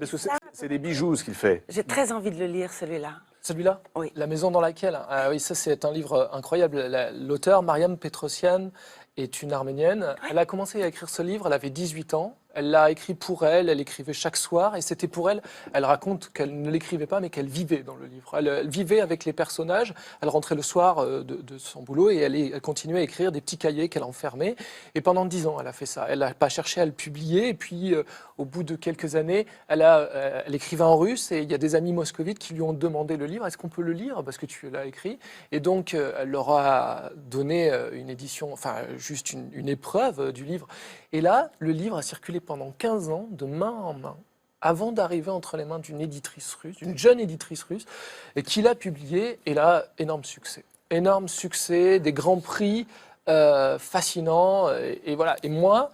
Parce que c'est des bijoux ce qu'il fait. J'ai très envie de le lire, celui-là. Celui-là? Oui. La maison dans laquelle? Ah oui, ça c'est un livre incroyable. L'auteur, Mariam Petrosian, est une Arménienne. Elle a commencé à écrire ce livre, elle avait 18 ans. Elle l'a écrit pour elle écrivait chaque soir et c'était pour elle. Elle raconte qu'elle ne l'écrivait pas mais qu'elle vivait dans le livre. Elle vivait avec les personnages, elle rentrait le soir de son boulot et elle continuait à écrire des petits cahiers qu'elle enfermait. Et pendant 10 ans, elle a fait ça. Elle n'a pas cherché à le publier et puis au bout de quelques années, elle écrivait en russe et il y a des amis moscovites qui lui ont demandé le livre. Est-ce qu'on peut le lire parce que tu l'as écrit? Et donc elle leur a donné une édition, enfin juste une épreuve du livre. Et là, le livre a circulé pendant 15 ans, de main en main, avant d'arriver entre les mains d'une éditrice russe, d'une jeune éditrice russe, et qui l'a publié, et là, énorme succès. Énorme succès, des grands prix fascinants, et voilà. Et moi,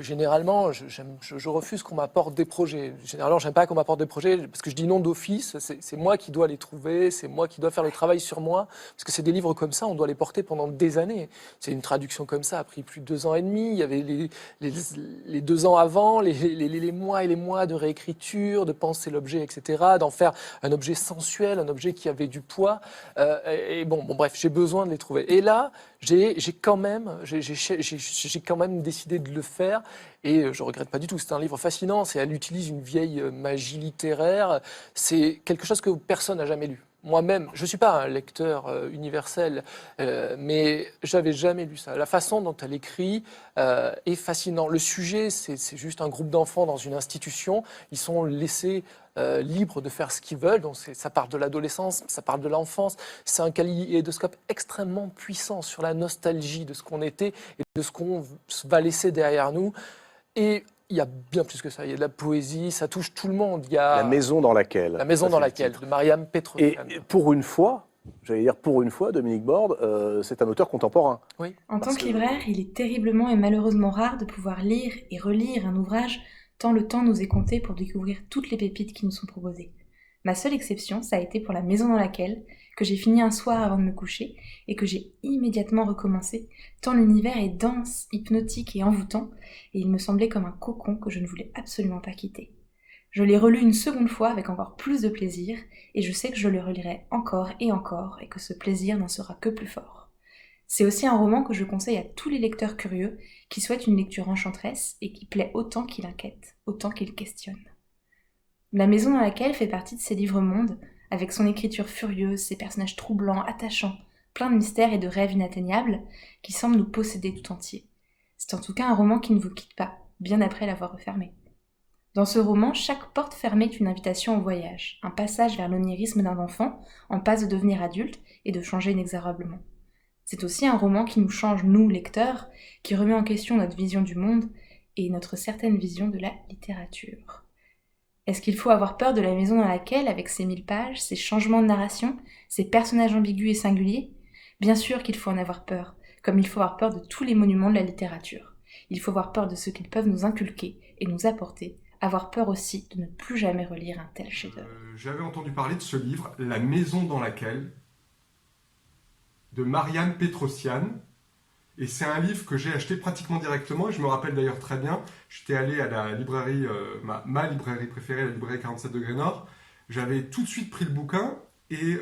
généralement, je refuse qu'on m'apporte des projets. Généralement, j'aime pas qu'on m'apporte des projets parce que je dis non d'office. C'est moi qui dois les trouver, c'est moi qui dois faire le travail sur moi. Parce que c'est des livres comme ça, on doit les porter pendant des années. C'est une traduction comme ça, a pris plus de 2 ans et demi. Il y avait les 2 ans avant, les mois et les mois de réécriture, de penser l'objet, etc., d'en faire un objet sensuel, un objet qui avait du poids. Et bon, bref, j'ai besoin de les trouver. Et là, j'ai quand même décidé de le faire et je regrette pas du tout. C'est un livre fascinant. Elle utilise une vieille magie littéraire. C'est quelque chose que personne n'a jamais lu. Moi-même, je suis pas un lecteur universel, mais j'avais jamais lu ça. La façon dont elle écrit est fascinant. Le sujet, c'est juste un groupe d'enfants dans une institution. Ils sont laissés libres de faire ce qu'ils veulent. Donc ça parle de l'adolescence, ça parle de l'enfance. C'est un kaléidoscope extrêmement puissant sur la nostalgie de ce qu'on était et de ce qu'on va laisser derrière nous. Et il y a bien plus que ça. Il y a de la poésie, ça touche tout le monde. Il y a La maison dans laquelle. La maison dans laquelle, de Mariam Petrosian. Et pour une fois, Dominique Borde, c'est un auteur contemporain. Oui. En tant que libraire, il est terriblement et malheureusement rare de pouvoir lire et relire un ouvrage tant le temps nous est compté pour découvrir toutes les pépites qui nous sont proposées. Ma seule exception, ça a été pour La maison dans laquelle, que j'ai fini un soir avant de me coucher et que j'ai immédiatement recommencé, tant l'univers est dense, hypnotique et envoûtant, et il me semblait comme un cocon que je ne voulais absolument pas quitter. Je l'ai relu une seconde fois avec encore plus de plaisir, et je sais que je le relirai encore, et que ce plaisir n'en sera que plus fort. C'est aussi un roman que je conseille à tous les lecteurs curieux qui souhaitent une lecture enchanteresse et qui plaît autant qu'il inquiète, autant qu'il questionne. La maison dans laquelle fait partie de ces livres-mondes, avec son écriture furieuse, ses personnages troublants, attachants, pleins de mystères et de rêves inatteignables, qui semblent nous posséder tout entier. C'est en tout cas un roman qui ne vous quitte pas, bien après l'avoir refermé. Dans ce roman, chaque porte fermée est une invitation au voyage, un passage vers l'onirisme d'un enfant en passe de devenir adulte et de changer inexorablement. C'est aussi un roman qui nous change, nous, lecteurs, qui remet en question notre vision du monde et notre certaine vision de la littérature. Est-ce qu'il faut avoir peur de La maison dans laquelle, avec ses 1000 pages, ses changements de narration, ses personnages ambigus et singuliers? Bien sûr qu'il faut en avoir peur, comme il faut avoir peur de tous les monuments de la littérature. Il faut avoir peur de ce qu'ils peuvent nous inculquer et nous apporter, avoir peur aussi de ne plus jamais relire un tel chef-d'œuvre. J'avais entendu parler de ce livre, La maison dans laquelle, de Mariam Petrosian. Et c'est un livre que j'ai acheté pratiquement directement, et je me rappelle d'ailleurs très bien, j'étais allé à la librairie, ma librairie préférée, la librairie 47 degrés Nord. J'avais tout de suite pris le bouquin, et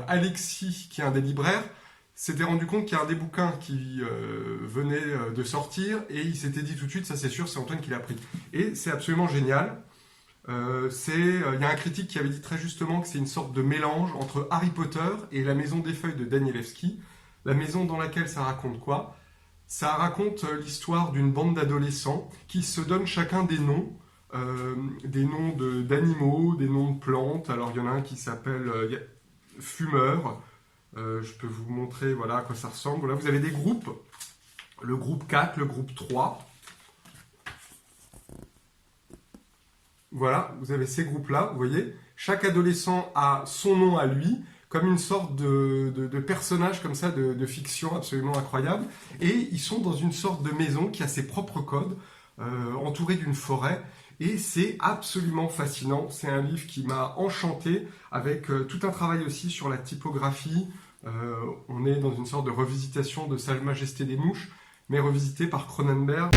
Alexis, qui est un des libraires, s'était rendu compte qu'il y a un des bouquins qui venait de sortir, et il s'était dit tout de suite, ça c'est sûr, c'est Antoine qui l'a pris. Et c'est absolument génial. Il y a un critique qui avait dit très justement que c'est une sorte de mélange entre Harry Potter et La maison des feuilles de Danielewski. La maison dans laquelle ça raconte quoi? Ça raconte l'histoire d'une bande d'adolescents qui se donnent chacun des noms d'animaux, des noms de plantes. Alors il y en a un qui s'appelle Fumeur. Je peux vous montrer voilà, à quoi ça ressemble. Là, vous avez des groupes. Le groupe 4, le groupe 3. Voilà, vous avez ces groupes-là, vous voyez. Chaque adolescent a son nom à lui, comme une sorte de personnage comme ça, de fiction absolument incroyable. Et ils sont dans une sorte de maison qui a ses propres codes, entourée d'une forêt. Et c'est absolument fascinant. C'est un livre qui m'a enchanté, avec tout un travail aussi sur la typographie. On est dans une sorte de revisitation de Sa Majesté des Mouches, mais revisité par Cronenberg.